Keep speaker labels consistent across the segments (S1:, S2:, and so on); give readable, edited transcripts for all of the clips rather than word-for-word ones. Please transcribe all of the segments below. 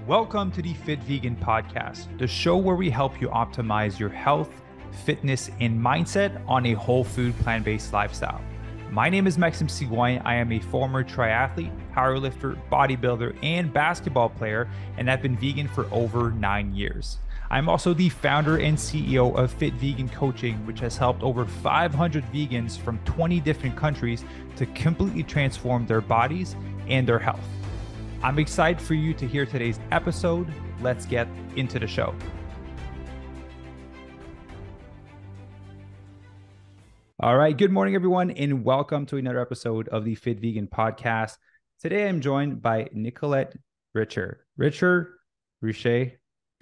S1: Welcome to the Fit Vegan Podcast, the show where we help you optimize your health, fitness, and mindset on a whole food, plant-based lifestyle. My name is Maxime. I am a former triathlete, powerlifter, bodybuilder, and basketball player, and I've been vegan for over 9 years. I'm also the founder and CEO of Fit Vegan Coaching, which has helped over 500 vegans from 20 different countries to completely transform their bodies and their health. I'm excited for you to hear today's episode. Let's get into the show. All right. Good morning, everyone, and welcome to another episode of the Fit Vegan Podcast. Today, I'm joined by Nicolette Richer. Richer? Can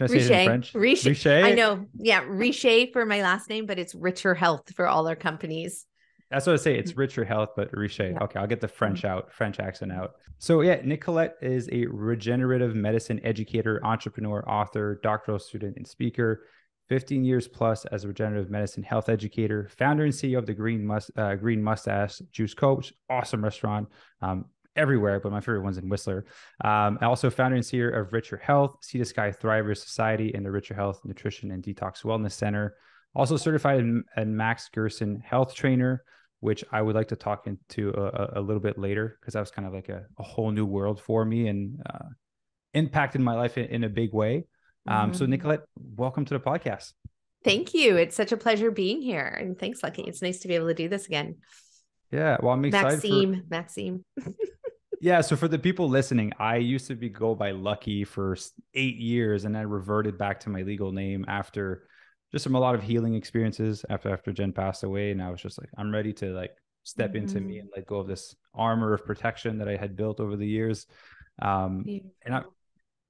S1: I say it in French?
S2: Richer. I know. Yeah. Richer for my last name, but it's Richer Health for all our companies.
S1: That's what I say. It's Richer Health, but Richer. Yeah. Okay, I'll get the French accent out. So yeah, Nicolette is a regenerative medicine educator, entrepreneur, author, doctoral student, and speaker. 15 years plus as a regenerative medicine health educator, founder and CEO of the Green Mustache Juice Coach, awesome restaurant everywhere, but my favorite one's in Whistler. Also founder and CEO of Richer Health, Sea to Sky Thrivers Society, and the Richer Health Nutrition and Detox Wellness Center. Also certified in Max Gerson health trainer, which I would like to talk into a little bit later, because that was kind of like a whole new world for me and impacted my life in a big way. So Nicolette, welcome to the podcast.
S2: Thank you. It's such a pleasure being here. And thanks, Lucky. It's nice to be able to do this again.
S1: Yeah. Well, I'm excited.
S2: Maxime.
S1: Yeah. So for the people listening, I used to go by Lucky for 8 years, and I reverted back to my legal name after just from a lot of healing experiences after Jen passed away. And I was just like, I'm ready to step into me and let go of this armor of protection that I had built over the years.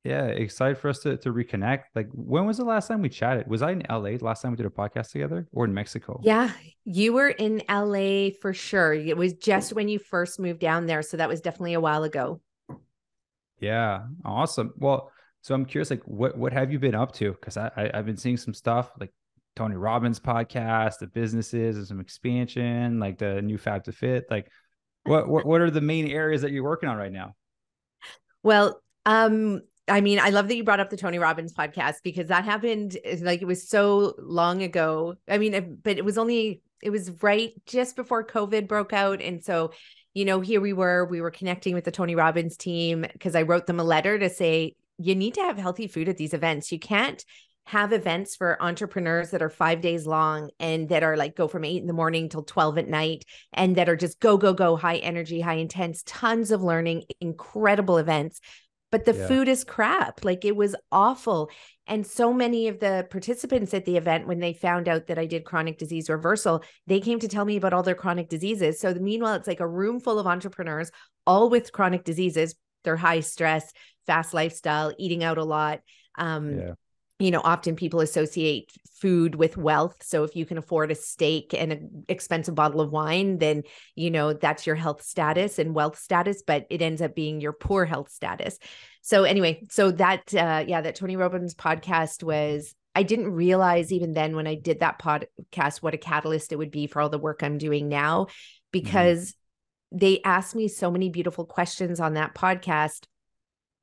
S1: Excited for us to reconnect. When was the last time we chatted? Was I in LA the last time we did a podcast together, or in Mexico?
S2: Yeah, you were in LA for sure. It was just when you first moved down there. So that was definitely a while ago.
S1: Yeah. Awesome. Well, so I'm curious, what have you been up to? Because I've been seeing some stuff like Tony Robbins podcast, the businesses, and some expansion, like the new Fab to Fit. What are the main areas that you're working on right now?
S2: Well, I love that you brought up the Tony Robbins podcast, because that happened it was so long ago. But it was right just before COVID broke out. And so, here we were connecting with the Tony Robbins team, because I wrote them a letter to say, you need to have healthy food at these events. You can't have events for entrepreneurs that are 5 days long and that are go from 8 a.m. till 12 at night, and that are just go, high energy, high intense, tons of learning, incredible events. But the food is crap. It was awful. And so many of the participants at the event, when they found out that I did chronic disease reversal, they came to tell me about all their chronic diseases. So meanwhile, it's a room full of entrepreneurs, all with chronic diseases. They're high stress, fast lifestyle, eating out a lot. Often people associate food with wealth. So if you can afford a steak and an expensive bottle of wine, then, that's your health status and wealth status, but it ends up being your poor health status. So anyway, that Tony Robbins podcast was, I didn't realize even then when I did that podcast, what a catalyst it would be for all the work I'm doing now, because they asked me so many beautiful questions on that podcast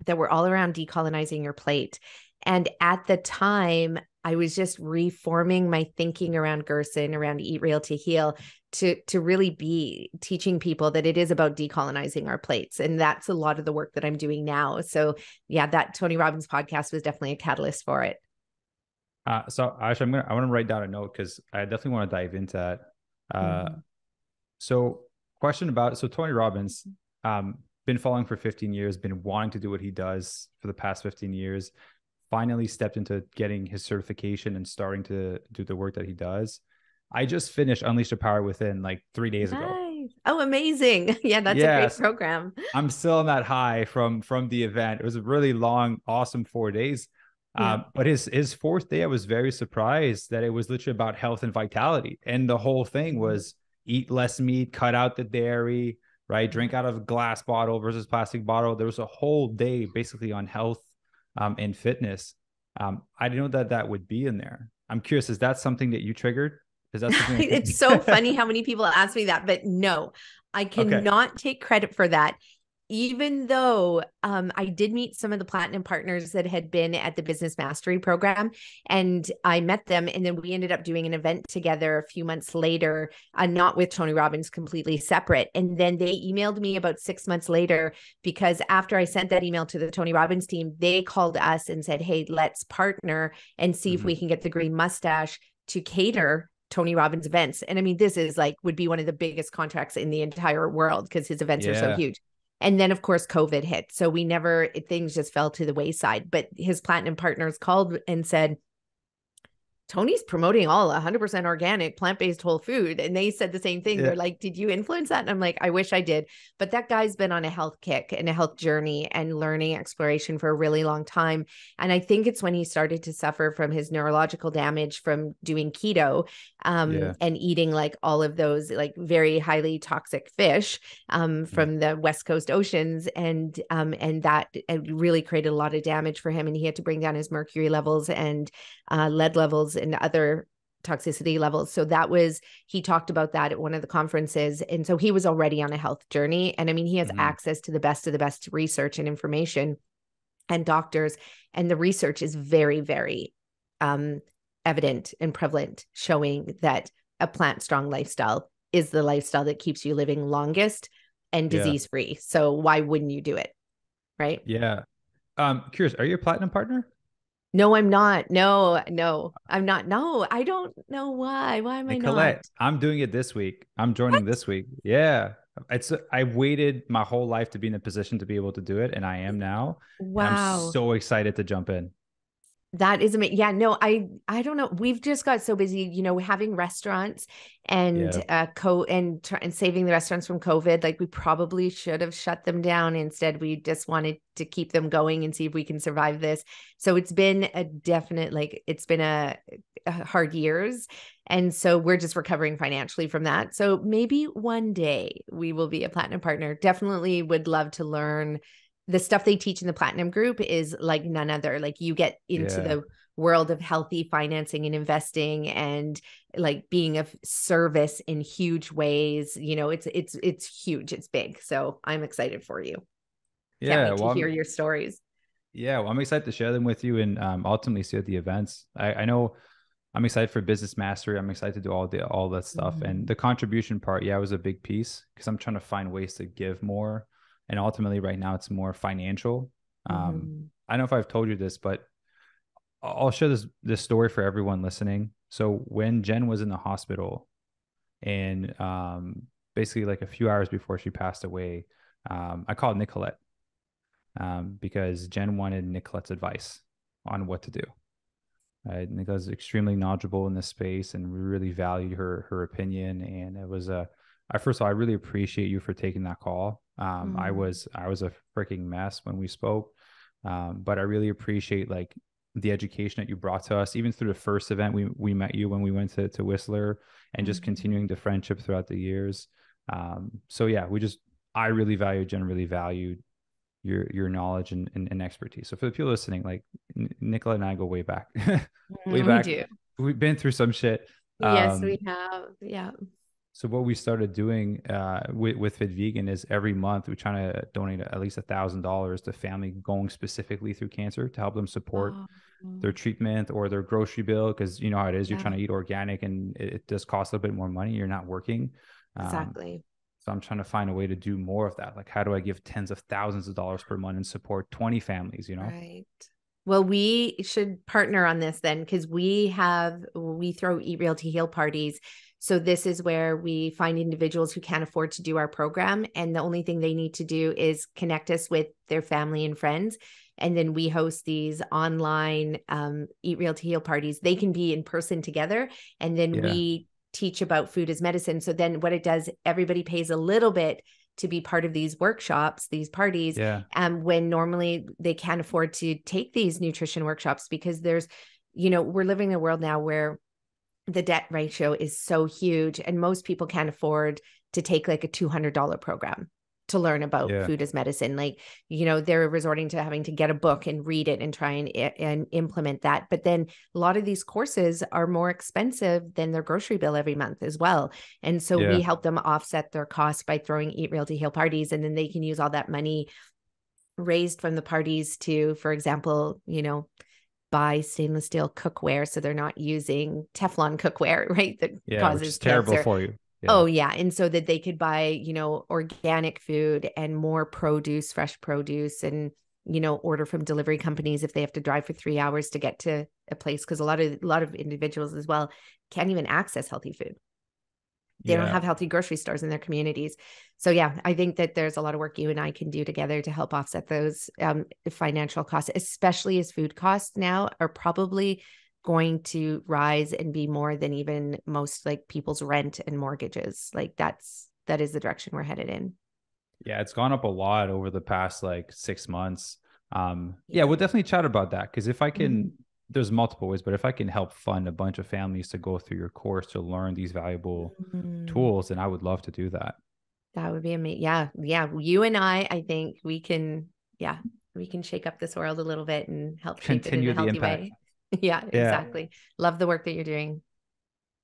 S2: that were all around decolonizing your plate. And at the time, I was just reforming my thinking around Gerson, around Eat Real to Heal, to really be teaching people that it is about decolonizing our plates. And that's a lot of the work that I'm doing now. So yeah, that Tony Robbins podcast was definitely a catalyst for it.
S1: So actually, I want to write down a note, because I definitely want to dive into that. So Tony Robbins, been following for 15 years, been wanting to do what he does for the past 15 years, finally stepped into getting his certification and starting to do the work that he does. I just finished Unleash the Power Within 3 days ago.
S2: Oh, amazing. Yeah, that's a great program.
S1: I'm still on that high from the event. It was a really long, awesome 4 days. But his fourth day, I was very surprised that it was literally about health and vitality. And the whole thing was eat less meat, cut out the dairy, right? Drink out of a glass bottle versus plastic bottle. There was a whole day basically on health and fitness. I didn't know that would be in there. I'm curious, is that something that you triggered? Is that something?
S2: It's so funny how many people ask me that, but no, I cannot take credit for that. even though I did meet some of the platinum partners that had been at the business mastery program, and I met them, and then we ended up doing an event together a few months later, not with Tony Robbins, completely separate. And then they emailed me about 6 months later, because after I sent that email to the Tony Robbins team, they called us and said, hey, let's partner and see if we can get the Green Mustache to cater Tony Robbins events. And I mean, this is like, would be one of the biggest contracts in the entire world because his events are so huge. And then of course, COVID hit. So things just fell to the wayside, but his platinum partners called and said, Tony's promoting all 100% organic, plant-based whole food. And they said the same thing. They're like, did you influence that? And I'm like, I wish I did. But that guy's been on a health kick and a health journey and learning exploration for a really long time. And I think it's when he started to suffer from his neurological damage from doing keto and eating like all of those like very highly toxic fish from the West Coast oceans. And that really created a lot of damage for him. And he had to bring down his mercury levels and lead levels and other toxicity levels. So he talked about that at one of the conferences. And so he was already on a health journey. And I mean, he has access to the best of the best research and information and doctors. And the research is very, very evident and prevalent, showing that a plant-strong lifestyle is the lifestyle that keeps you living longest and disease-free. So why wouldn't you do it? Right?
S1: Yeah. Curious, are you a platinum partner?
S2: No, I'm not. No, I'm not. No, I don't know why. Why am I not?
S1: I'm doing it this week. I'm joining this week. Yeah. I waited my whole life to be in a position to be able to do it, and I am now.
S2: Wow.
S1: And I'm so excited to jump in.
S2: That is amazing. Yeah, no, I don't know. We've just got so busy, having restaurants and and saving the restaurants from COVID. Like we probably should have shut them down. Instead, we just wanted to keep them going and see if we can survive this. So it's been a hard years. And so we're just recovering financially from that. So maybe one day we will be a platinum partner. Definitely would love to learn. The stuff they teach in the platinum group is like none other. Like you get into the world of healthy financing and investing and like being of service in huge ways. It's huge. It's big. So I'm excited for you. Can't wait to hear your stories.
S1: Yeah. Well, I'm excited to share them with you and ultimately see at the events. I know I'm excited for business mastery. I'm excited to do all that stuff. And the contribution part, was a big piece because I'm trying to find ways to give more. And ultimately right now it's more financial. I don't know if I've told you this, but I'll share this story for everyone listening. So when Jen was in the hospital and basically like a few hours before she passed away, I called Nicolette because Jen wanted Nicolette's advice on what to do. Nicolette's extremely knowledgeable in this space and we really valued her opinion. And it was first of all, I really appreciate you for taking that call. I was a freaking mess when we spoke, but I really appreciate like the education that you brought to us, even through the first event we met you when we went to Whistler, and just continuing the friendship throughout the years. So yeah, I really valued, Jen really valued your knowledge and expertise. So for the people listening, like Nicolette and I go way back, way back. We do. We've been through some shit.
S2: Yes, we have. Yeah.
S1: So what we started doing with Fit Vegan is every month we're trying to donate at least $1,000 to family going specifically through cancer to help them support their treatment or their grocery bill. Because you know how it is, you're trying to eat organic and it does cost a little bit more money. You're not working.
S2: Exactly.
S1: So I'm trying to find a way to do more of that. Like how do I give tens of thousands of dollars per month and support 20 families,
S2: Right. Well, we should partner on this then, because we throw Eat Real to Heal parties. So this is where we find individuals who can't afford to do our program. And the only thing they need to do is connect us with their family and friends. And then we host these online Eat Real to Heal parties. They can be in person together. And then we teach about food as medicine. So then what it does, everybody pays a little bit to be part of these workshops, these parties, when normally they can't afford to take these nutrition workshops because we're living in a world now where the debt ratio is so huge and most people can't afford to take like a $200 program. to learn about
S1: Yeah.
S2: food as medicine. Like, they're resorting to having to get a book and read it and try and implement that. But then a lot of these courses are more expensive than their grocery bill every month as well. And so we help them offset their costs by throwing Eat Real to Heal parties. And then they can use all that money raised from the parties to, for example, buy stainless steel cookware. So they're not using Teflon cookware, right? That
S1: Which
S2: causes
S1: is terrible
S2: cancer.
S1: for you. Yeah.
S2: Oh yeah. And so that they could buy, organic food and more produce, fresh produce, and, order from delivery companies if they have to drive for 3 hours to get to a place. Cause a lot of individuals as well can't even access healthy food. They don't have healthy grocery stores in their communities. So yeah, I think that there's a lot of work you and I can do together to help offset those financial costs, especially as food costs now are probably going to rise and be more than even most like people's rent and mortgages. Like that is the direction we're headed in.
S1: Yeah, it's gone up a lot over the past like 6 months. We'll definitely chat about that, because if I can, there's multiple ways, but if I can help fund a bunch of families to go through your course to learn these valuable tools, then I would love to do that.
S2: That would be amazing. Yeah. You and I think we can shake up this world a little bit and help shape it in a healthy way. Yeah, exactly. Love the work that you're doing.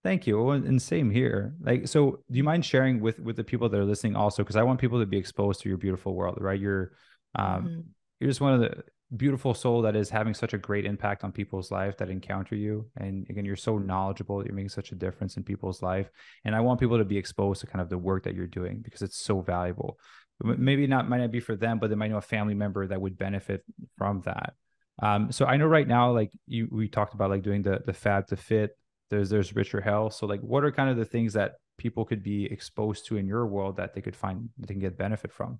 S1: Thank you. And same here. Like, so do you mind sharing with the people that are listening also? Because I want people to be exposed to your beautiful world, right? You're just one of the beautiful soul that is having such a great impact on people's life that encounter you. And again, you're so knowledgeable. You're making such a difference in people's life. And I want people to be exposed to kind of the work that you're doing, because it's so valuable. Maybe might not be for them, but they might know a family member that would benefit from that. So I know right now, like we talked about like doing the fab to fit. There's Richer Health. So like, what are kind of the things that people could be exposed to in your world that they could find, they can get benefit from?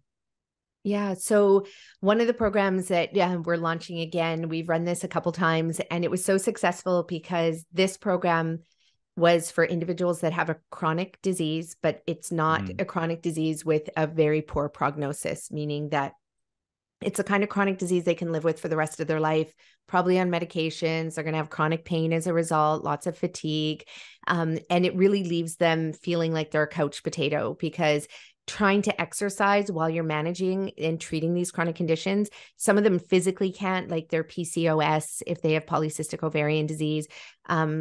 S2: Yeah. So one of the programs that we're launching again, we've run this a couple times, and it was so successful because this program was for individuals that have a chronic disease, but it's not a chronic disease with a very poor prognosis, meaning that it's a kind of chronic disease they can live with for the rest of their life, probably on medications. They're going to have chronic pain as a result, lots of fatigue. And it really leaves them feeling like they're a couch potato, because trying to exercise while you're managing and treating these chronic conditions, some of them physically can't, like their PCOS, if they have polycystic ovarian disease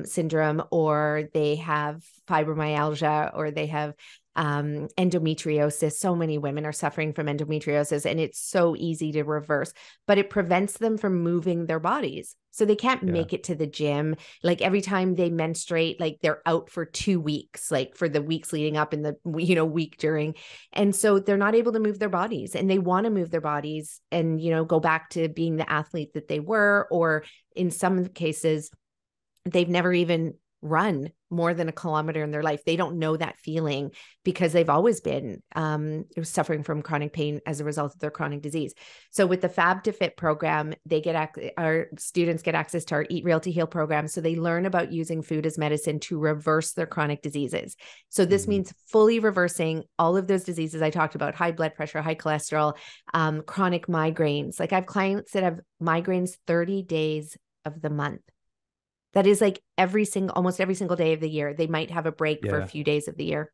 S2: syndrome, or they have fibromyalgia, or they have endometriosis. So many women are suffering from endometriosis, and it's so easy to reverse, but it prevents them from moving their bodies. So they can't make it to the gym. Like every time they menstruate, like they're out for 2 weeks, like for the weeks leading up and the, week during. And so they're not able to move their bodies, and they want to move their bodies and, go back to being the athlete that they were, or in some cases, they've never even run more than 1 kilometer in their life. They don't know that feeling because they've always been suffering from chronic pain as a result of their chronic disease. So with the Fab to Fit program, our students get access to our Eat Real to Heal program. So they learn about using food as medicine to reverse their chronic diseases. So this means fully reversing all of those diseases I talked about: high blood pressure, high cholesterol, chronic migraines. Like I have clients that have migraines 30 days of the month. That is like almost every single day of the year. They might have a break for a few days of the year.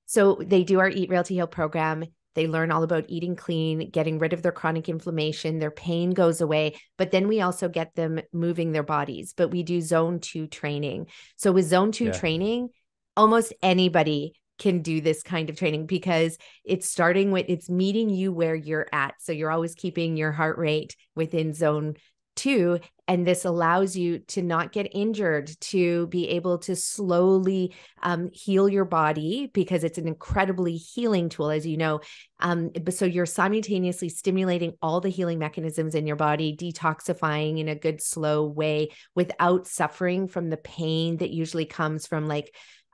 S2: So they do our Eat Real to Heal program. They learn all about eating clean, getting rid of their chronic inflammation. Their pain goes away, but then we also get them moving their bodies. But we do zone 2 training. So with zone 2 training, almost anybody can do this kind of training, because it's meeting you where you're at. So you're always keeping your heart rate within zone 2. And this allows you to not get injured, to be able to slowly heal your body, because it's an incredibly healing tool, as you know. So you're simultaneously stimulating all the healing mechanisms in your body, detoxifying in a good, slow way without suffering from the pain that usually comes from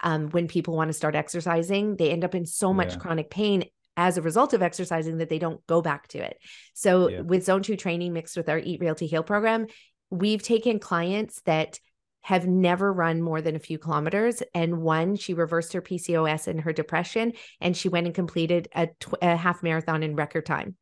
S2: when people want to start exercising. They end up in so much chronic pain as a result of exercising that they don't go back to it. So with Zone 2 training mixed with our Eat Real to Heal program, we've taken clients that have never run more than a few kilometers. And one, she reversed her PCOS and her depression, and she went and completed a half marathon in record time.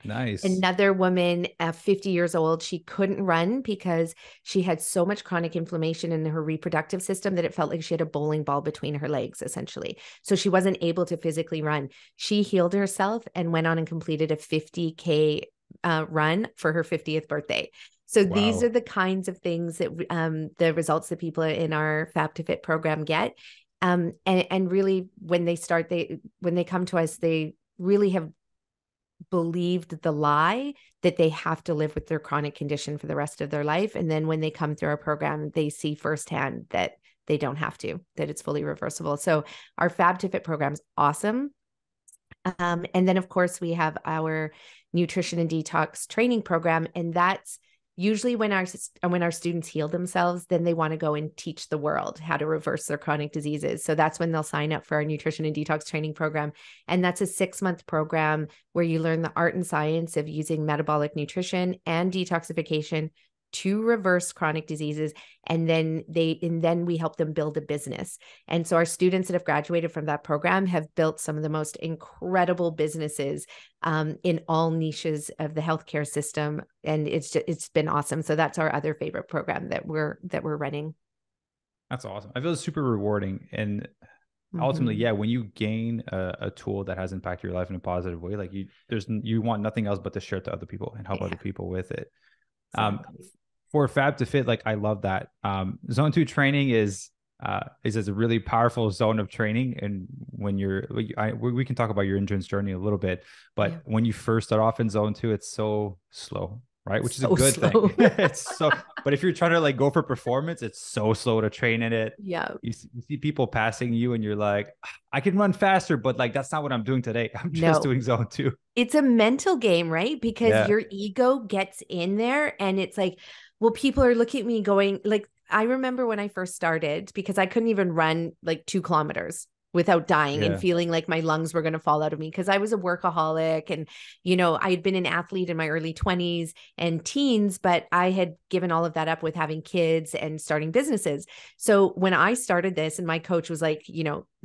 S1: Nice.
S2: Another woman, 50 years old, she couldn't run because she had so much chronic inflammation in her reproductive system that it felt like she had a bowling ball between her legs, essentially. So she wasn't able to physically run. She healed herself and went on and completed a 50K run for her 50th birthday. So these are
S1: Wow.
S2: the kinds of things that the results that people in our Fab to Fit program get. And really, when they come to us, they really have believed the lie that they have to live with their chronic condition for the rest of their life. And then when they come through our program, they see firsthand that they don't have to, that it's fully reversible. So our Fab to Fit program is awesome. And then, of course, we have our nutrition and detox training program. And that's usually when our students heal themselves, then they want to go and teach the world how to reverse their chronic diseases. So that's when they'll sign up for our nutrition and detox training program. And that's a 6-month program where you learn the art and science of using metabolic nutrition and detoxification to reverse chronic diseases. And then we help them build a business. And so our students that have graduated from that program have built some of the most incredible businesses in all niches of the healthcare system. And it's been awesome. So that's our other favorite program that we're running.
S1: That's awesome. I feel it's super rewarding. And ultimately, yeah, when you gain a tool that has impacted your life in a positive way, like you want nothing else but to share it to other people and help other people with it.
S2: Exactly.
S1: For Fab to Fit, like I love that. Zone 2 training is a really powerful zone of training. And when we can talk about your endurance journey a little bit, but when you first start off in Zone 2, it's so slow, right? Which is a good thing. But if you're trying to like go for performance, it's so slow to train in it.
S2: Yeah.
S1: You see people passing you and you're like, I can run faster, but like, that's not what I'm doing today. I'm just doing Zone 2.
S2: It's a mental game, right? Because your ego gets in there and it's like, well, people are looking at me going like, I remember when I first started, because I couldn't even run like 2 kilometers without dying and feeling like my lungs were going to fall out of me because I was a workaholic. And, I had been an athlete in my early 20s and teens, but I had given all of that up with having kids and starting businesses. So when I started this and my coach was like,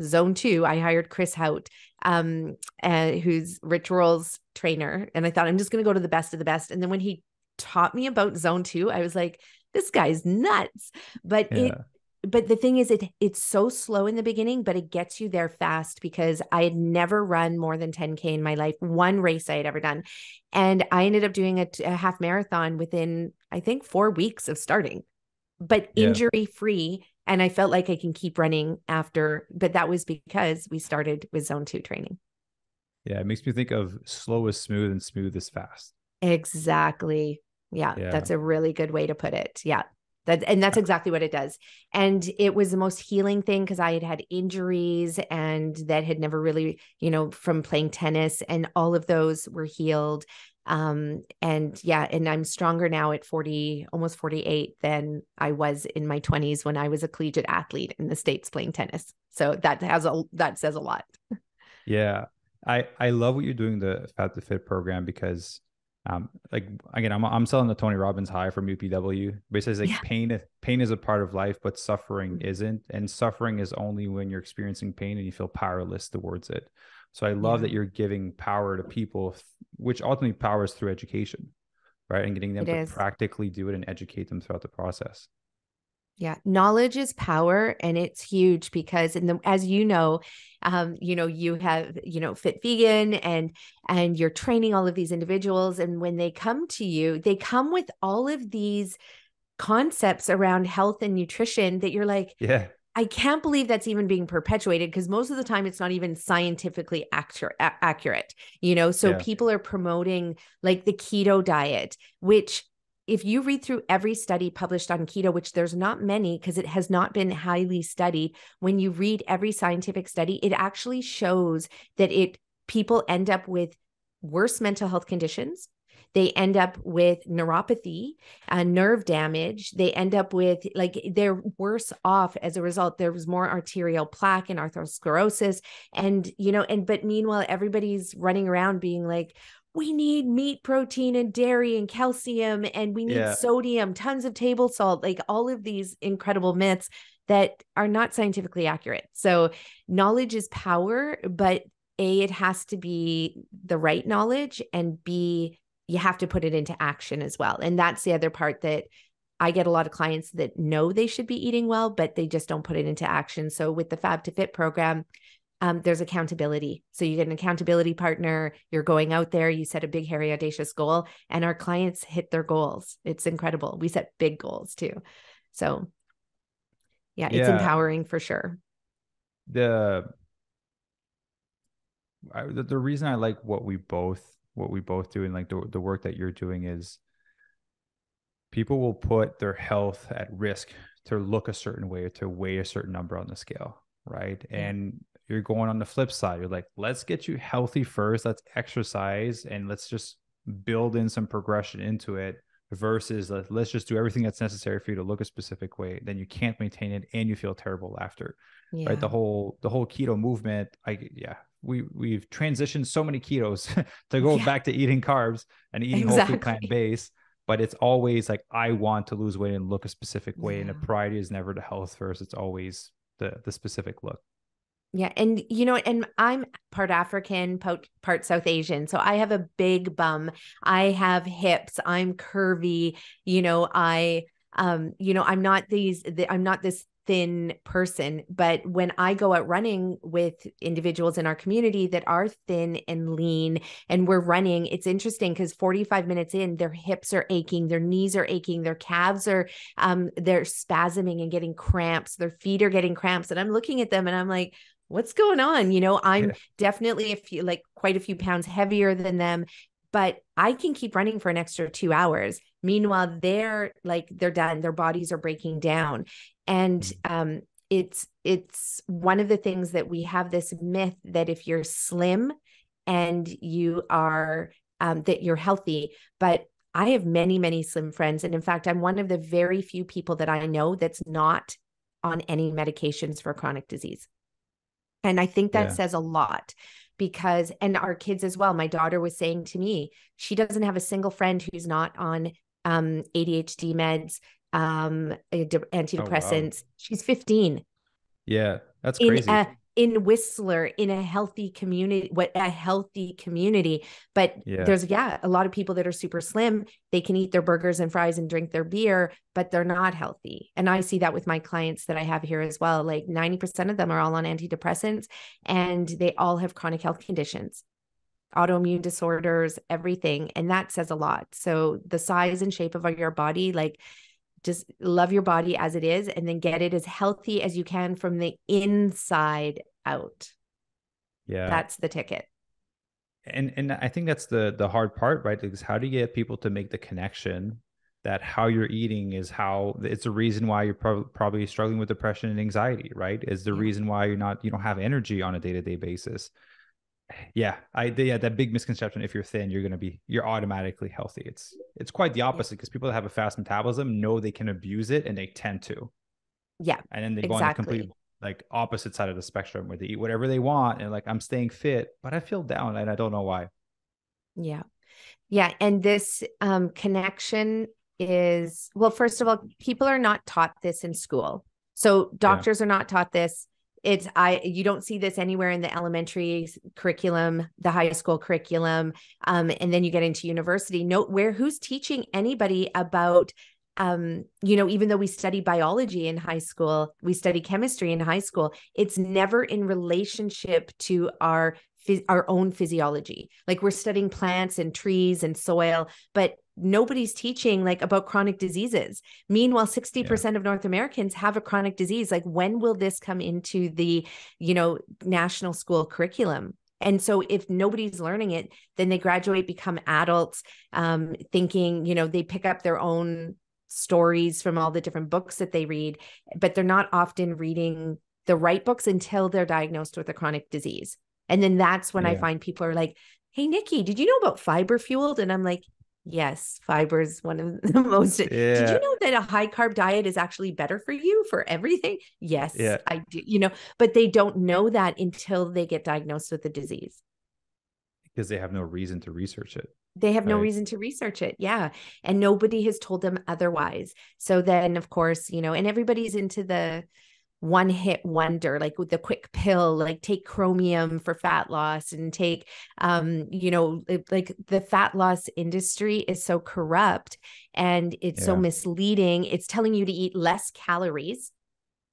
S2: Zone 2, I hired Chris Hout, who's Rich Roll's trainer. And I thought, I'm just going to go to the best of the best. And then when he taught me about Zone 2, I was like, this guy's nuts. But the thing is, it's so slow in the beginning, but it gets you there fast because I had never run more than 10K in my life, one race I had ever done. And I ended up doing a half marathon within, I think, 4 weeks of starting, but injury free. And I felt like I can keep running after, but that was because we started with Zone 2 training.
S1: Yeah. It makes me think of slow is smooth and smooth is fast.
S2: Exactly. Yeah. That's a really good way to put it. Yeah. That's exactly what it does. And it was the most healing thing because I had had injuries and that had never really, from playing tennis, and all of those were healed. And I'm stronger now at 40, almost 48 than I was in my 20s when I was a collegiate athlete in the States playing tennis. So that says a lot.
S1: Yeah. I love what you're doing, the Fab to Fit program, because like again, I'm selling the Tony Robbins high from UPW. Basically, like pain is a part of life, but suffering isn't. And suffering is only when you're experiencing pain and you feel powerless towards it. So I love that you're giving power to people, which ultimately powers through education, right? And getting them to practically do it and educate them throughout the process.
S2: Yeah. Knowledge is power, and it's huge because as you have, Fit Vegan and you're training all of these individuals. And when they come to you, they come with all of these concepts around health and nutrition that you're like, I can't believe that's even being perpetuated, because most of the time it's not even scientifically accurate, so people are promoting like the keto diet, which if you read through every study published on keto, which there's not many because it has not been highly studied, when you read every scientific study, it actually shows that people end up with worse mental health conditions. They end up with neuropathy, nerve damage. They end up with they're worse off as a result. There was more arterial plaque and atherosclerosis. But meanwhile, everybody's running around being like, we need meat, protein, and dairy, and calcium, and we need sodium, tons of table salt, like all of these incredible myths that are not scientifically accurate. So knowledge is power, but A, it has to be the right knowledge, and B, you have to put it into action as well. And that's the other part that I get a lot of clients that know they should be eating well, but they just don't put it into action. So with the Fab to Fit program, there's accountability. So you get an accountability partner, you're going out there, you set a big, hairy, audacious goal, and our clients hit their goals. It's incredible. We set big goals too. So yeah, it's empowering for sure.
S1: The reason I like what we both do, and like the work that you're doing, is people will put their health at risk to look a certain way or to weigh a certain number on the scale, right? Yeah. And you're going on the flip side. You're like, let's get you healthy first. Let's exercise and let's just build in some progression into it, versus let's just do everything that's necessary for you to look a specific way. Then you can't maintain it and you feel terrible after, right? The whole keto movement, we've transitioned so many ketos to go back to eating carbs and eating whole food plant based. But it's always like, I want to lose weight and look a specific way. And the priority is never the health first. It's always the specific look.
S2: Yeah. And, and I'm part African, part South Asian. So I have a big bum. I have hips. I'm curvy. I'm not this thin person, but when I go out running with individuals in our community that are thin and lean and we're running, it's interesting because 45 minutes in, their hips are aching, their knees are aching, their calves are, they're spasming and getting cramps, their feet are getting cramps. And I'm looking at them and I'm like, what's going on? I'm definitely quite a few pounds heavier than them, but I can keep running for an extra 2 hours. Meanwhile, they're done. Their bodies are breaking down. And it's one of the things that we have this myth that if you're slim and you are, that you're healthy. But I have many, many slim friends. And in fact, I'm one of the very few people that I know that's not on any medications for chronic disease. And I think that says a lot. Because, and our kids as well, my daughter was saying to me, she doesn't have a single friend who's not on ADHD meds, antidepressants. Oh, wow. She's 15.
S1: Yeah, that's crazy.
S2: In Whistler, in a healthy community, But there's, a lot of people that are super slim. They can eat their burgers and fries and drink their beer, but they're not healthy. And I see that with my clients that I have here as well. Like 90% of them are all on antidepressants and they all have chronic health conditions, autoimmune disorders, everything. And that says a lot. So the size and shape of your body, just love your body as it is, and then get it as healthy as you can from the inside out. Yeah. That's the ticket.
S1: And I think that's the hard part, right? Because how do you get people to make the connection that how you're eating is how it's the reason why you're probably struggling with depression and anxiety, right? Is the reason why you don't have energy on a day-to-day basis. That big misconception, if you're thin, you're automatically healthy. It's quite the opposite, because people that have a fast metabolism know they can abuse it and they tend to.
S2: Yeah.
S1: And then they go on the complete opposite side of the spectrum where they eat whatever they want and I'm staying fit, but I feel down and I don't know why.
S2: Yeah. Yeah. And this connection is, well, first of all, people are not taught this in school. So doctors are not taught this. You don't see this anywhere in the elementary curriculum, the high school curriculum. And then you get into university. Who's teaching anybody about, even though we study biology in high school, we study chemistry in high school, it's never in relationship to our own physiology. Like we're studying plants and trees and soil, but nobody's teaching about chronic diseases. Meanwhile, 60% of North Americans have a chronic disease. When will this come into the, national school curriculum? And so if nobody's learning it, then they graduate, become adults, thinking, they pick up their own stories from all the different books that they read, but they're not often reading the right books until they're diagnosed with a chronic disease. And then that's when I find people are like, hey, Nikki, did you know about fiber fueled? And I'm like, yes, fiber is one of the most. Did you know that a high carb diet is actually better for you for everything? Yes, I do, but they don't know that until they get diagnosed with the disease.
S1: Because they have no reason to research it.
S2: They have no reason to research it. Yeah. And nobody has told them otherwise. So then, of course, and everybody's into the one hit wonder, like with the quick pill, like take chromium for fat loss and take, like the fat loss industry is so corrupt and it's so misleading. It's telling you to eat less calories,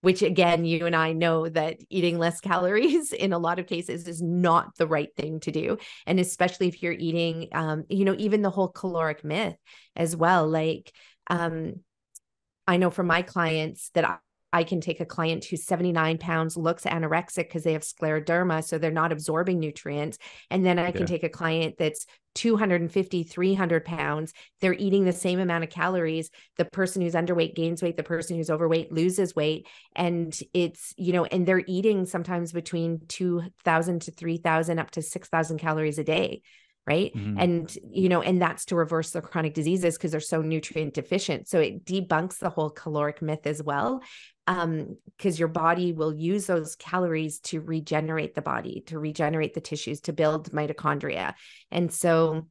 S2: which again, you and I know that eating less calories in a lot of cases is not the right thing to do. And especially if you're eating, even the whole caloric myth as well. Like, I know from my clients that I can take a client who's 79 pounds, looks anorexic because they have scleroderma, so they're not absorbing nutrients. And then I can take a client that's 250, 300 pounds. They're eating the same amount of calories. The person who's underweight gains weight. The person who's overweight loses weight. And it's, and they're eating sometimes between 2,000 to 3,000 up to 6,000 calories a day. Right. And, and that's to reverse their chronic diseases because they're so nutrient deficient. So it debunks the whole caloric myth as well. Because your body will use those calories to regenerate the body, to regenerate the tissues, to build mitochondria. And so,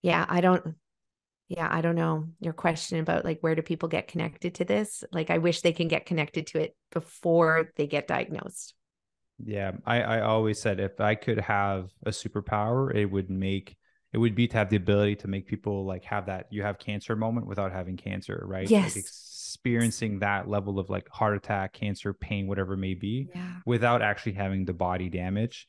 S2: I don't know your question about like, where do people get connected to this? Like, I wish they can get connected to it before they get diagnosed.
S1: Yeah. I always said if I could have a superpower, it would be to have the ability to make people like have that you have cancer moment without having cancer, right?
S2: Yes.
S1: Like experiencing that level of like heart attack, cancer, pain, whatever it may be, without actually having the body damage.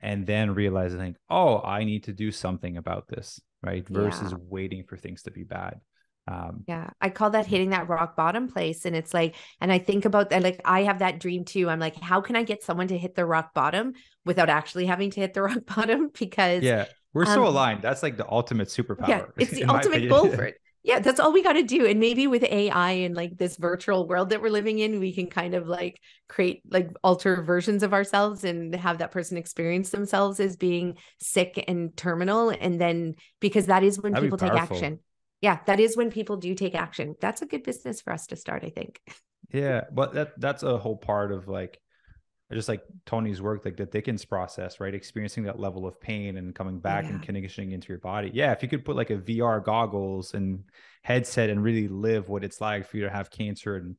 S1: And then realizing, like, oh, I need to do something about this, right? Versus waiting for things to be bad.
S2: I call that hitting that rock bottom place. And it's like, and I think about that, like, I have that dream too. I'm like, how can I get someone to hit the rock bottom without actually having to hit the rock bottom? Because
S1: we're so aligned. That's like the ultimate superpower.
S2: It's the ultimate goal for it. Yeah, that's all we got to do. And maybe with AI and like this virtual world that we're living in, we can kind of like create like alter versions of ourselves and have that person experience themselves as being sick and terminal. And then because that is when people take action. Yeah, that is when people do take action. That's a good business for us to start, I think.
S1: Yeah, but that's a whole part of like just like Tony's work, like the Dickens process, right? Experiencing that level of pain and coming back and conditioning into your body. Yeah, if you could put like a VR goggles and headset and really live what it's like for you to have cancer and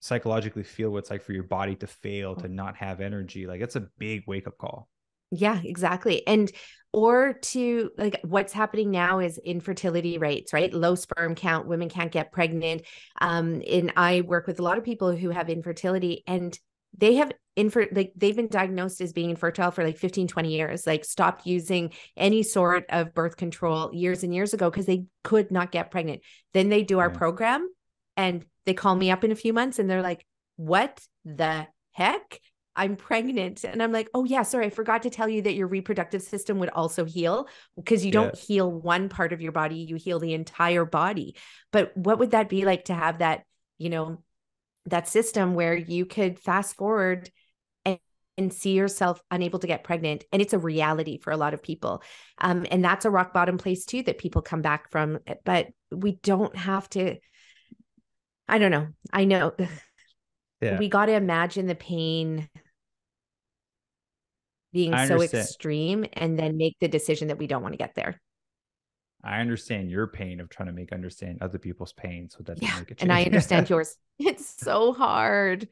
S1: psychologically feel what it's like for your body to fail, to not have energy, like it's a big wake up call.
S2: Yeah, exactly. And or to like what's happening now is infertility rates, right? Low sperm count, women can't get pregnant. And I work with a lot of people who have infertility and they have they've been diagnosed as being infertile for like 15, 20 years, like stopped using any sort of birth control years and years ago because they could not get pregnant. Then they do our program and they call me up in a few months and they're like, what the heck? I'm pregnant. And I'm like, oh yeah, sorry. I forgot to tell you that your reproductive system would also heal because you don't heal one part of your body, you heal the entire body. But what would that be like to have that, that system where you could fast forward and see yourself unable to get pregnant? And it's a reality for a lot of people. And that's a rock bottom place too, that people come back from, but we don't have to, I don't know. I know we got to imagine the pain being so extreme and then make the decision that we don't want to get there.
S1: I understand your pain of trying to understand other people's pain so that they make a change.
S2: And I understand yours. It's so hard.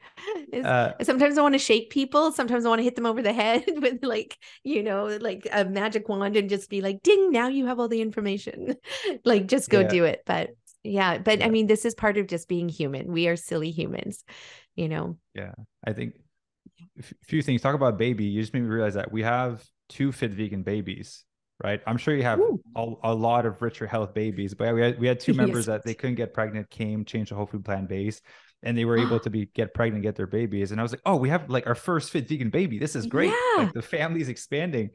S2: Sometimes I want to shake people. Sometimes I want to hit them over the head with like a magic wand and just be like, ding, now you have all the information. Like, just go do it. But I mean, this is part of just being human. We are silly humans,
S1: Yeah. I think a few things. Talk about baby. You just made me realize that we have 2 fit vegan babies, right? I'm sure you have a lot of richer health babies, but we had 2 members that they couldn't get pregnant, changed the whole food plant base, and they were able to get pregnant, get their babies. And I was like, oh, we have like our first fit vegan baby. This is great. Like the family's expanding.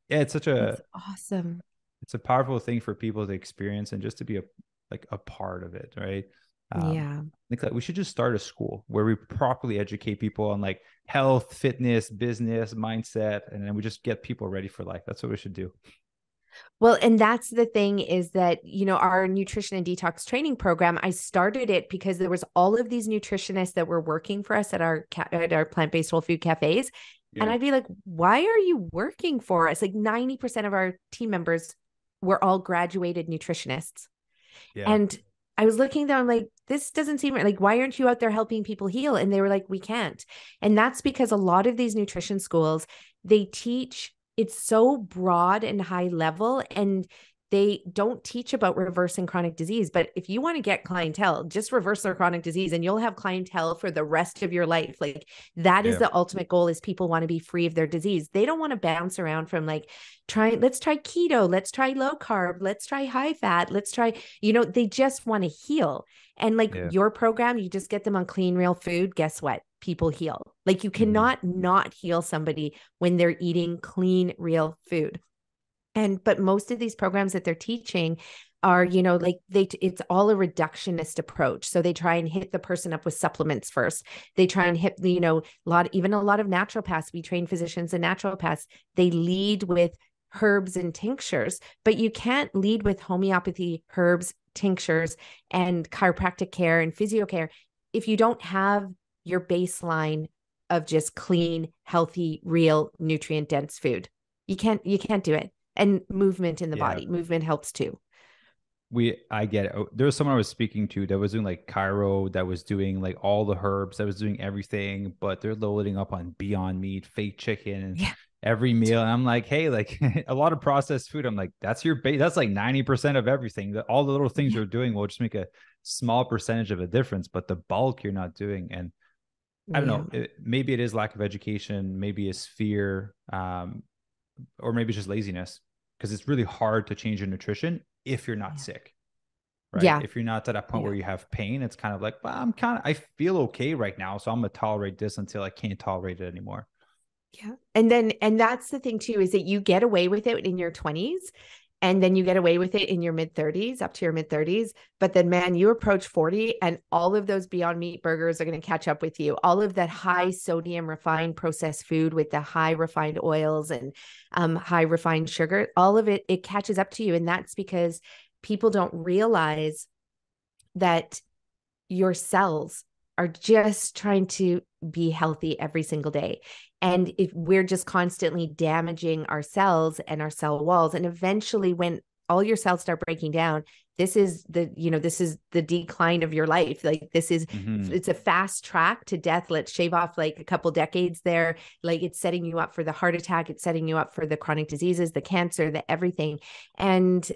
S1: It's
S2: awesome.
S1: It's a powerful thing for people to experience and just to be a part of it, right? I think that we should just start a school where we properly educate people on like health, fitness, business, mindset, and then we just get people ready for life. That's what we should do.
S2: Well, and that's the thing is that, our nutrition and detox training program, I started it because there was all of these nutritionists that were working for us at our plant-based whole food cafes. Yeah. And I'd be like, why are you working for us? Like 90% of our team members were all graduated nutritionists. Yeah. And I was looking at them, I'm like, this doesn't seem like, why aren't you out there helping people heal? And they were like, we can't. And that's because a lot of these nutrition schools, they teach, it's so broad and high level, and they don't teach about reversing chronic disease. But if you want to get clientele, just reverse their chronic disease and you'll have clientele for the rest of your life. Like that is the ultimate goal, is people want to be free of their disease. They don't want to bounce around from like, let's try keto, let's try low carb, let's try high fat, let's try, they just want to heal. And like your program, you just get them on clean, real food. Guess what? People heal. Like you cannot not heal somebody when they're eating clean, real food. But most of these programs that they're teaching are, like it's all a reductionist approach. So they try and hit the person up with supplements first. They try and hit, a lot of naturopaths. We train physicians and naturopaths. They lead with herbs and tinctures, but you can't lead with homeopathy, herbs, tinctures, and chiropractic care and physio care if you don't have your baseline of just clean, healthy, real, nutrient dense food. You can't do it. And movement in the body. Movement helps too.
S1: I get it. There was someone I was speaking to that was doing like chiro, that was doing like all the herbs, that was doing everything, but they're loading up on Beyond Meat, fake chicken, every meal. And I'm like, hey, like a lot of processed food. I'm like, that's your base. That's like 90% of everything. All the little things you're doing will just make a small percentage of a difference, but the bulk you're not doing. And I don't know, maybe it is lack of education, maybe it's fear, or maybe it's just laziness, because it's really hard to change your nutrition if you're not sick, right?
S2: Yeah.
S1: If you're not to that point where you have pain, it's kind of like, well, I feel okay right now, so I'm gonna tolerate this until I can't tolerate it anymore.
S2: Yeah. And that's the thing too, is that you get away with it in your 20s, and then you get away with it in your mid 30s, up to your mid 30s. But then, man, you approach 40 and all of those Beyond Meat burgers are going to catch up with you. All of that high sodium refined processed food with the high refined oils and high refined sugar, all of it catches up to you. And that's because people don't realize that your cells are just trying to be healthy every single day. And if we're just constantly damaging our cells and our cell walls, and eventually when all your cells start breaking down, this is the decline of your life. Like this is, it's a fast track to death. Let's shave off like a couple decades there. Like it's setting you up for the heart attack. It's setting you up for the chronic diseases, the cancer, the everything. And,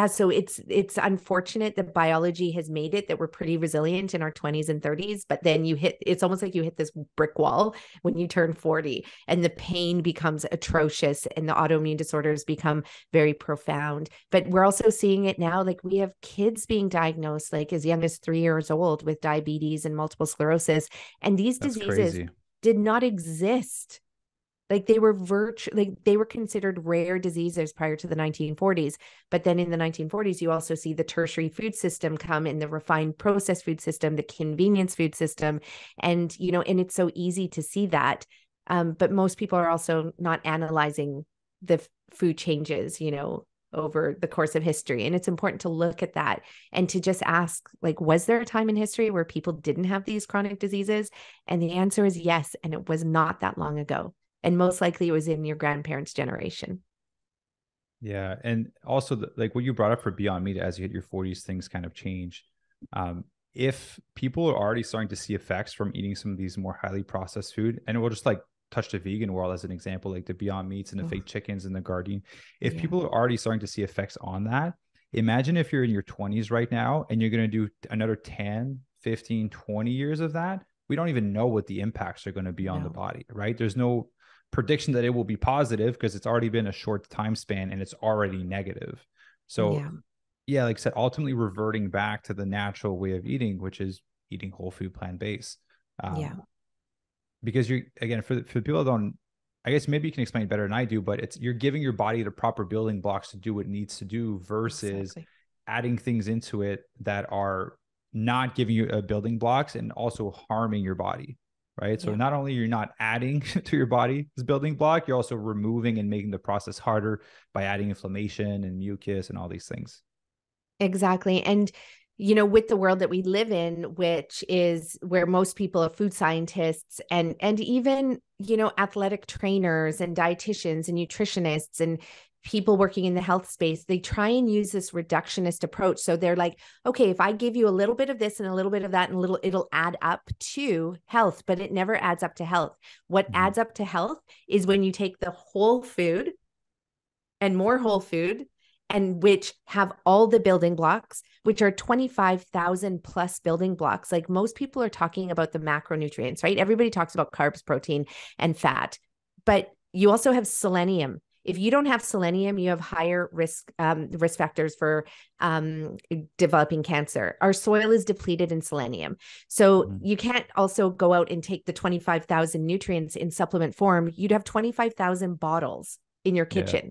S2: so it's unfortunate that biology has made it that we're pretty resilient in our 20s and 30s, but then it's almost like you hit this brick wall when you turn 40, and the pain becomes atrocious and the autoimmune disorders become very profound. But we're also seeing it now. Like we have kids being diagnosed like as young as 3 years old with diabetes and multiple sclerosis. And these diseases did not exist. Like they were considered rare diseases prior to the 1940s. But then in the 1940s, you also see the tertiary food system come in, the refined processed food system, the convenience food system. And, and it's so easy to see that. But most people are also not analyzing the food changes, over the course of history. And it's important to look at that and to just ask, like, was there a time in history where people didn't have these chronic diseases? And the answer is yes. And it was not that long ago. And most likely it was in your grandparents' generation.
S1: Yeah. And also like what you brought up for Beyond Meat, as you hit your 40s, things kind of change. If people are already starting to see effects from eating some of these more highly processed food, and we'll just like touch the vegan world as an example, like the Beyond Meats and the fake chickens and the Gardein. If people are already starting to see effects on that, imagine if you're in your 20s right now and you're going to do another 10, 15, 20 years of that. We don't even know what the impacts are going to be on the body, right? There's no prediction that it will be positive because it's already been a short time span and it's already negative. So like I said, ultimately reverting back to the natural way of eating, which is eating whole food, plant-based. Because for the people that don't, I guess maybe you can explain better than I do, but you're giving your body the proper building blocks to do what it needs to do versus adding things into it that are not giving you building blocks and also harming your body. Right. So not only you're not adding to your body's building block, you're also removing and making the process harder by adding inflammation and mucus and all these things.
S2: Exactly. And, with the world that we live in, which is where most people are food scientists and even, athletic trainers and dietitians and nutritionists and people working in the health space, they try and use this reductionist approach. So they're like, okay, if I give you a little bit of this and a little bit of that and a little, it'll add up to health, but it never adds up to health. What adds up to health is when you take the whole food and more whole food, and which have all the building blocks, which are 25,000 plus building blocks. Like most people are talking about the macronutrients, right? Everybody talks about carbs, protein, and fat, but you also have selenium. If you don't have selenium, you have higher risk factors for developing cancer. Our soil is depleted in selenium. So you can't also go out and take the 25,000 nutrients in supplement form. You'd have 25,000 bottles in your kitchen. Yeah.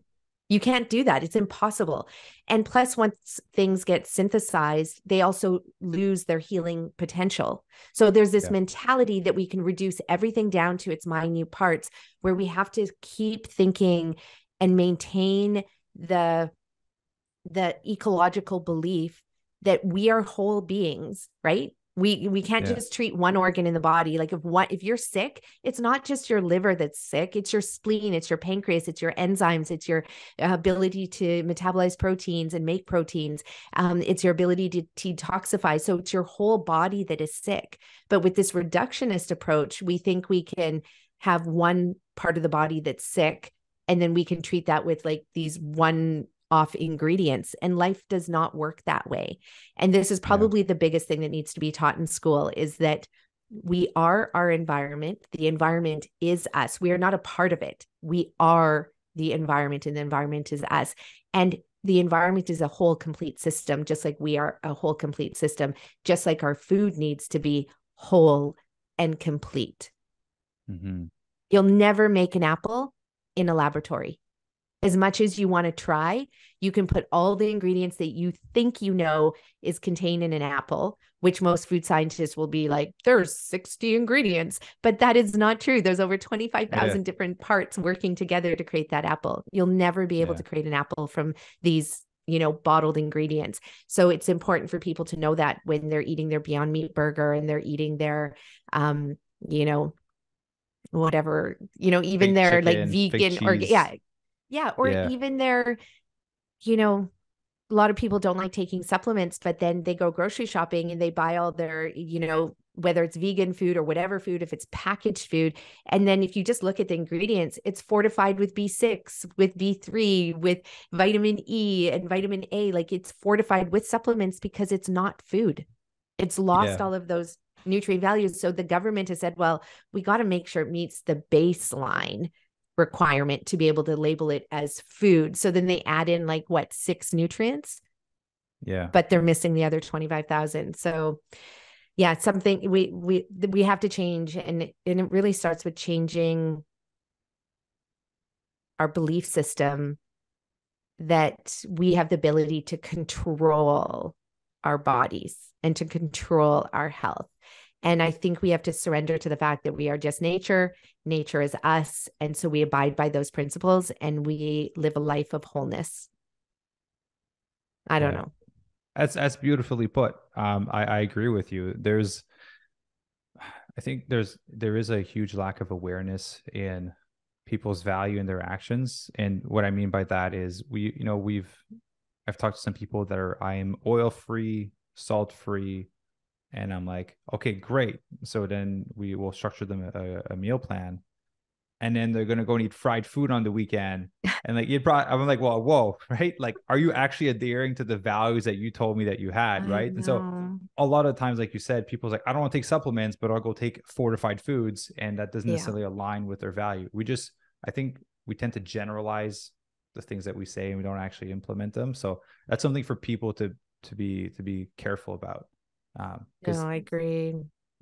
S2: You can't do that. It's impossible. And plus, once things get synthesized, they also lose their healing potential. So there's this mentality that we can reduce everything down to its minute parts, where we have to keep thinking and maintain the ecological belief that we are whole beings, right? We can't just treat one organ in the body. Like if you're sick, it's not just your liver that's sick, it's your spleen, it's your pancreas, it's your enzymes, it's your ability to metabolize proteins and make proteins. It's your ability to detoxify. So it's your whole body that is sick. But with this reductionist approach, we think we can have one part of the body that's sick, and then we can treat that with like these one-off ingredients, and life does not work that way. And this is probably the biggest thing that needs to be taught in school, is that we are our environment. The environment is us. We are not a part of it. We are the environment, and the environment is us. And the environment is a whole complete system, just like we are a whole complete system, just like our food needs to be whole and complete. You'll never make an apple in a laboratory. As much as you want to try, you can put all the ingredients that you think you know is contained in an apple, which most food scientists will be like, there's 60 ingredients, but that is not true. There's over 25,000 different parts working together to create that apple. You'll never be able to create an apple from these, bottled ingredients. So it's important for people to know that when they're eating their Beyond Meat burger and they're eating their, whatever, even
S1: fake
S2: their
S1: chicken,
S2: like vegan or even their, a lot of people don't like taking supplements, but then they go grocery shopping and they buy all their, whether it's vegan food or whatever food, if it's packaged food. And then if you just look at the ingredients, it's fortified with B6, with B3, with vitamin E and vitamin A. Like it's fortified with supplements because it's not food. It's lost all of those nutrient values. So the government has said, well, we got to make sure it meets the baseline requirement to be able to label it as food. So then they add in 6 nutrients, but they're missing the other 25,000. So it's something we have to change. And it really starts with changing our belief system that we have the ability to control our bodies and to control our health. And I think we have to surrender to the fact that we are just nature. Nature is us. And so we abide by those principles and we live a life of wholeness. I don't know.
S1: That's beautifully put. I agree with you. I think there is a huge lack of awareness in people's value in their actions. And what I mean by that is I've talked to some people that I am oil-free, salt-free. And I'm like, okay, great. So then we will structure them a meal plan. And then they're going to go and eat fried food on the weekend. And I'm like, well, whoa, right? Like, are you actually adhering to the values that you told me that you had, right? And so a lot of times, like you said, people's like, I don't want to take supplements, but I'll go take fortified foods. And that doesn't necessarily align with their value. I think we tend to generalize the things that we say and we don't actually implement them. So that's something for people to be careful about.
S2: No, I agree.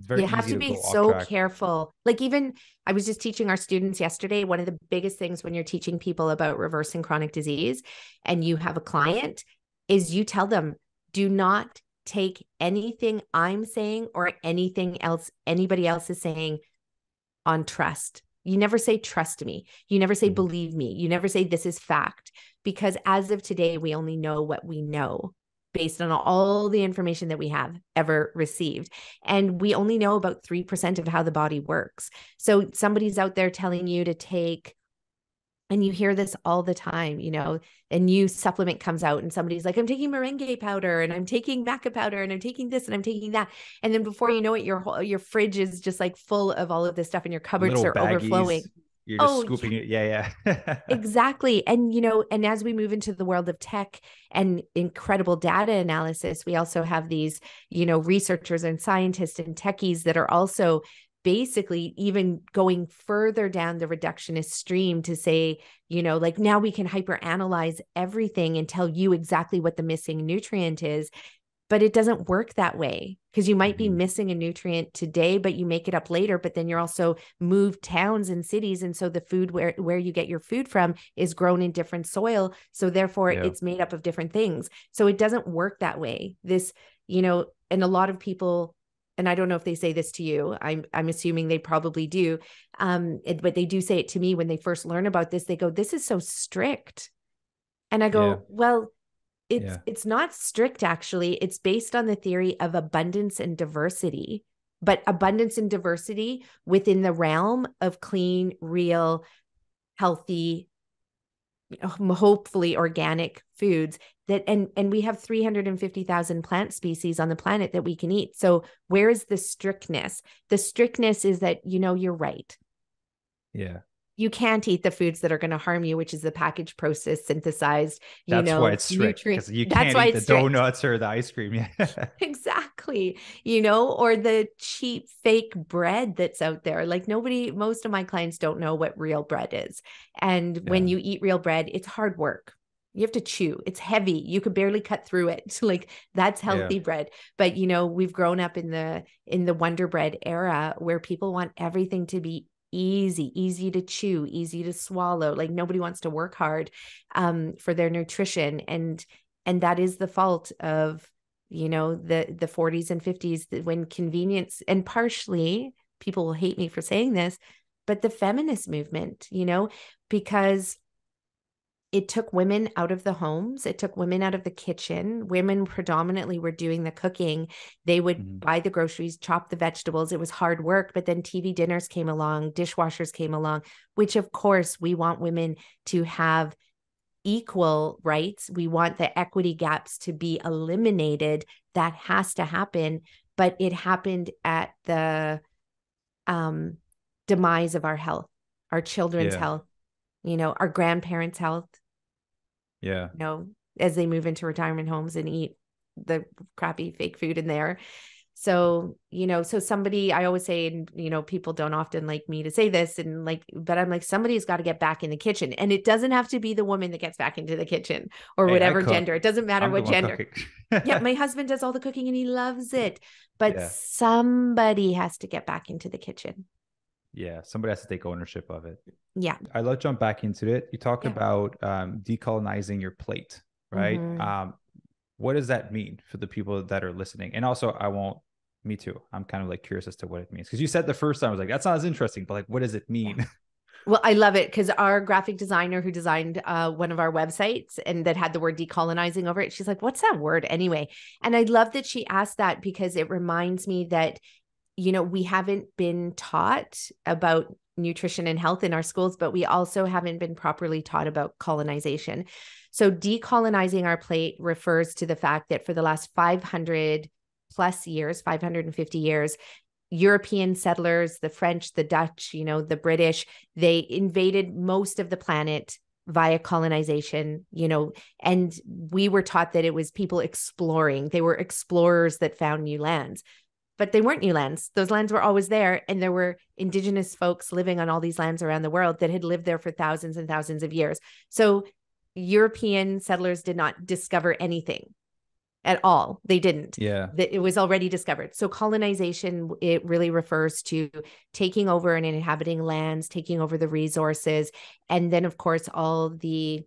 S1: You
S2: have to be so careful. Like even I was just teaching our students yesterday, one of the biggest things when you're teaching people about reversing chronic disease and you have a client is you tell them, do not take anything I'm saying or anything else anybody else is saying on trust. You never say, trust me. You never say, believe me. You never say, this is fact. Because as of today, we only know what we know based on all the information that we have ever received. And we only know about 3% of how the body works. So somebody's out there telling you to take And you hear this all the time, you know, a new supplement comes out and somebody's like, I'm taking meringue powder and I'm taking maca powder and I'm taking this and I'm taking that. And then before you know it, your fridge is just like full of all of this stuff and your cupboards
S1: Little
S2: are overflowing.
S1: baggies. You're just
S2: Oh, yeah,
S1: scooping it. Yeah, yeah.
S2: exactly. And, you know, and as we move into the world of tech and incredible data analysis, we also have these, you know, researchers and scientists and techies that are also basically even going further down the reductionist stream to say, you know, like now we can hyperanalyze everything and tell you exactly what the missing nutrient is. But it doesn't work that way, because you might be missing a nutrient today, but you make it up later. But then you're also moved towns and cities. And so the food where you get your food from is grown in different soil. So therefore
S1: Yeah.
S2: it's made up of different things. So it doesn't work that way. This, you know, and a lot of people, and I don't know if they say this to you, I'm assuming they probably do. But they do say it to me when they first learn about this. They go, this is so strict. And I go, well, it's not strict, actually. It's based on the theory of abundance and diversity, but abundance and diversity within the realm of clean, real, healthy, hopefully organic foods that, and we have 350,000 plant species on the planet that we can eat. So where is the strictness? The strictness is that, you know, you're right.
S1: Yeah.
S2: You can't eat the foods that are going to harm you, which is the packaged, processed, synthesized,
S1: That's why it's strict,
S2: nutrient.
S1: because you
S2: That's
S1: can't
S2: why
S1: eat
S2: it's
S1: the
S2: strict.
S1: donuts or the ice cream. Yeah.
S2: Exactly. You know, or the cheap fake bread that's out there. Like most of my clients don't know what real bread is. And when you eat real bread, it's hard work. You have to chew. It's heavy. You could barely cut through it. Like that's healthy bread. But you know, we've grown up in the Wonder Bread era where people want everything to be easy to chew, easy to swallow. Like nobody wants to work hard for their nutrition. And that is the fault of, you know, the 40s and 50s, when convenience, and partially people will hate me for saying this, but the feminist movement, you know, because it took women out of the homes. It took women out of the kitchen. Women predominantly were doing the cooking. They would buy the groceries, chop the vegetables. It was hard work. But then TV dinners came along, dishwashers came along, which of course we want women to have equal rights. We want the equity gaps to be eliminated. That has to happen. But it happened at the demise of our health, our children's health, you know, our grandparents' health.
S1: Yeah.
S2: You know, as they move into retirement homes and eat the crappy fake food in there. So, you know, so somebody, I always say, and, you know, people don't often like me to say this, and like, but I'm like, somebody's got to get back in the kitchen. And it doesn't have to be the woman that gets back into the kitchen or whatever gender. It doesn't matter what gender. Yeah. My husband does all the cooking and he loves it, but somebody has to get back into the kitchen.
S1: Yeah. Somebody has to take ownership of it.
S2: Yeah.
S1: I love jump back into it. You talk about decolonizing your plate, right? What does that mean for the people that are listening? And also, me too. I'm kind of like curious as to what it means. Because you said the first time, I was like, that's not as interesting, but like, what does it mean?
S2: Well, I love it because our graphic designer who designed one of our websites and that had the word decolonizing over it, she's like, what's that word anyway? And I love that she asked that because it reminds me that, you know, we haven't been taught about nutrition and health in our schools, but we also haven't been properly taught about colonization. So decolonizing our plate refers to the fact that for the last 500 plus years, 550 years, European settlers, the French, the Dutch, you know, the British, they invaded most of the planet via colonization, you know, and we were taught that it was people exploring. They were explorers that found new lands. But they weren't new lands. Those lands were always there. And there were indigenous folks living on all these lands around the world that had lived there for thousands and thousands of years. So European settlers did not discover anything at all. They didn't.
S1: Yeah.
S2: It was already discovered. So colonization, it really refers to taking over and inhabiting lands, taking over the resources. And then, of course, all the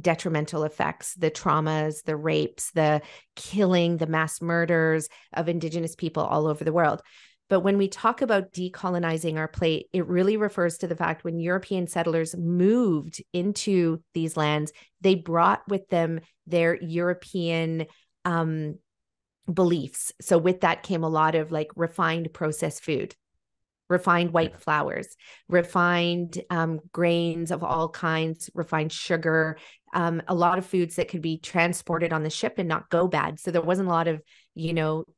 S2: detrimental effects, the traumas, the rapes, the killing, the mass murders of indigenous people all over the world. But when we talk about decolonizing our plate, it really refers to the fact when European settlers moved into these lands, they brought with them their European beliefs. So with that came a lot of like refined processed food. refined white flours, refined grains of all kinds, refined sugar, a lot of foods that could be transported on the ship and not go bad. So there wasn't a lot of,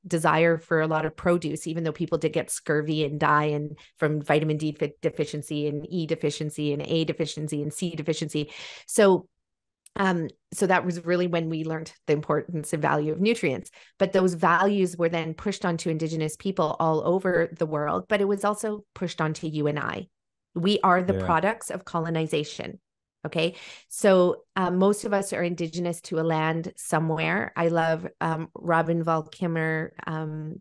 S2: desire for a lot of produce, even though people did get scurvy and die and from vitamin D deficiency and E deficiency and A deficiency and C deficiency. So that was really when we learned the importance and value of nutrients. But those values were then pushed onto Indigenous people all over the world, but it was also pushed onto you and I. We are the products of colonization. Okay. So most of us are Indigenous to a land somewhere. I love Robin Val Kimmer,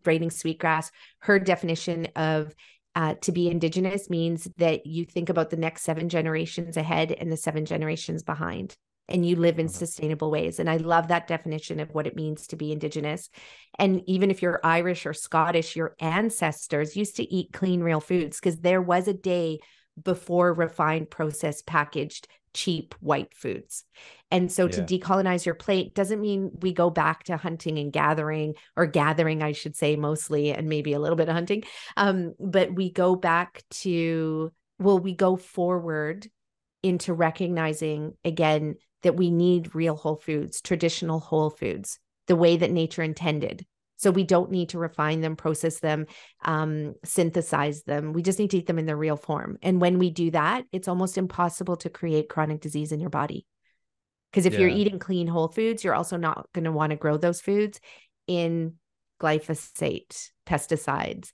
S2: Braiding Sweetgrass. Her definition of to be Indigenous means that you think about the next 7 generations ahead and the 7 generations behind, and you live in sustainable ways. And I love that definition of what it means to be Indigenous. And even if you're Irish or Scottish, your ancestors used to eat clean, real foods, because there was a day before refined, processed, packaged, cheap white foods. And so to decolonize your plate doesn't mean we go back to hunting and gathering, or gathering, I should say, mostly, and maybe a little bit of hunting. But we go back to, we go forward into recognizing again that we need real whole foods, traditional whole foods, the way that nature intended. So we don't need to refine them, process them, synthesize them. We just need to eat them in their real form. And when we do that, it's almost impossible to create chronic disease in your body. Because if you're eating clean whole foods, you're also not going to want to grow those foods in glyphosate, pesticides,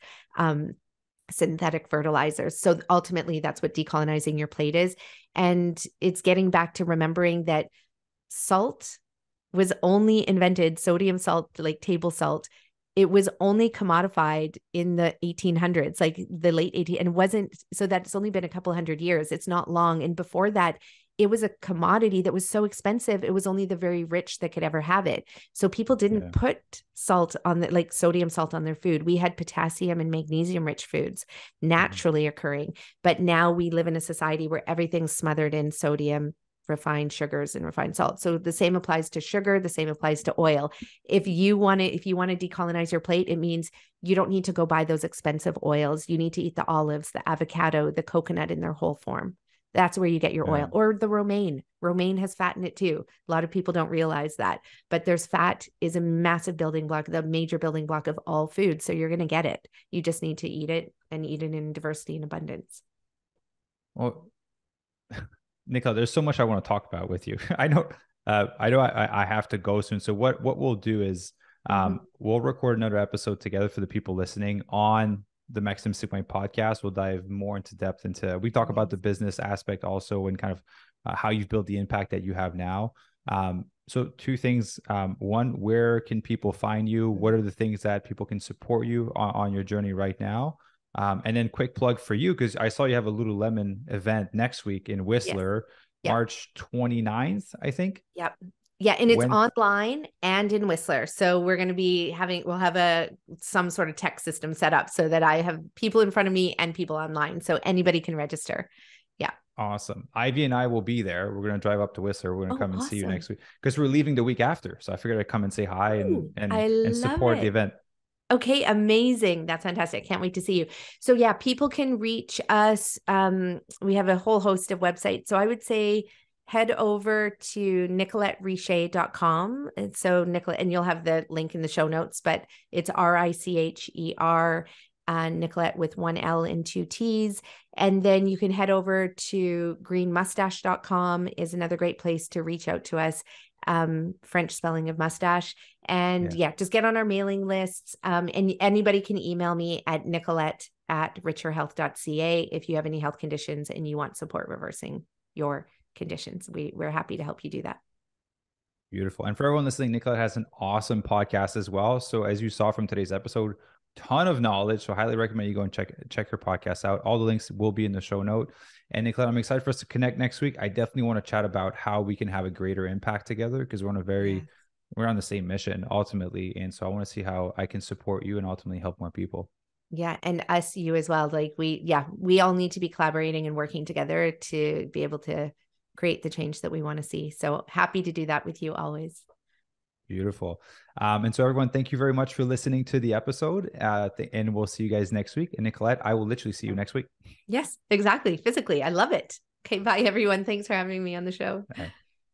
S2: synthetic fertilizers. So ultimately, that's what decolonizing your plate is. And it's getting back to remembering that salt was only invented, sodium salt, like table salt. It was only commodified in the 1800s, like the late 1800s, and wasn't, so that's only been a couple hundred years. It's not long. And before that, it was a commodity that was so expensive. It was only the very rich that could ever have it. So people didn't put salt on like sodium salt on their food. We had potassium and magnesium rich foods naturally occurring. But now we live in a society where everything's smothered in sodium, refined sugars, and refined salt. So the same applies to sugar. The same applies to oil. If you want to decolonize your plate, it means you don't need to go buy those expensive oils. You need to eat the olives, the avocado, the coconut in their whole form. That's where you get your oil, or the romaine. Romaine has fat in it too. A lot of people don't realize that, but there's fat is a massive building block, the major building block of all food. So you're going to get it. You just need to eat it, and eat it in diversity and abundance.
S1: Well, Nicolette, there's so much I want to talk about with you. I know I have to go soon. So what we'll do is we'll record another episode together for the people listening on the Maxime Sigma podcast. We'll dive more into depth into, we talk about the business aspect also, and kind of how you've built the impact that you have now. So 2 things. One, where can people find you? What are the things that people can support you on your journey right now? And then quick plug for you, because I saw you have a Lululemon event next week in Whistler, March 29th, I think.
S2: Yep. Yeah. And it's online and in Whistler. So we're going to be we'll have some sort of tech system set up so that I have people in front of me and people online. So anybody can register. Yeah.
S1: Awesome. Ivy and I will be there. We're going to drive up to Whistler. We're going to come and see you next week, because we're leaving the week after. So I figured I'd come and say hi and support the event.
S2: Okay, amazing. That's fantastic. Can't wait to see you. So yeah, people can reach us. We have a whole host of websites. So I would say head over to nicolettericher.com. And so Nicolette, and you'll have the link in the show notes, but it's Richer, Nicolette with 1 L and 2 T's. And then you can head over to greenmustache.com is another great place to reach out to us. French spelling of mustache. And just get on our mailing lists. And anybody can email me at nicolette@richerhealth.ca if you have any health conditions and you want support reversing your conditions. We're happy to help you do that.
S1: Beautiful. And for everyone listening, Nicolette has an awesome podcast as well. So as you saw from today's episode, ton of knowledge. So highly recommend you go and check her podcast out. All the links will be in the show note. And Nicolette, I'm excited for us to connect next week. I definitely want to chat about how we can have a greater impact together, because we're on the same mission ultimately. And so I want to see how I can support you and ultimately help more people.
S2: Yeah. And you as well. Like we all need to be collaborating and working together to be able to create the change that we want to see. So happy to do that with you always.
S1: Beautiful. And so everyone, thank you very much for listening to the episode. And we'll see you guys next week. And Nicolette, I will literally see you next week.
S2: Yes, exactly. Physically. I love it. Okay. Bye everyone. Thanks for having me on the show.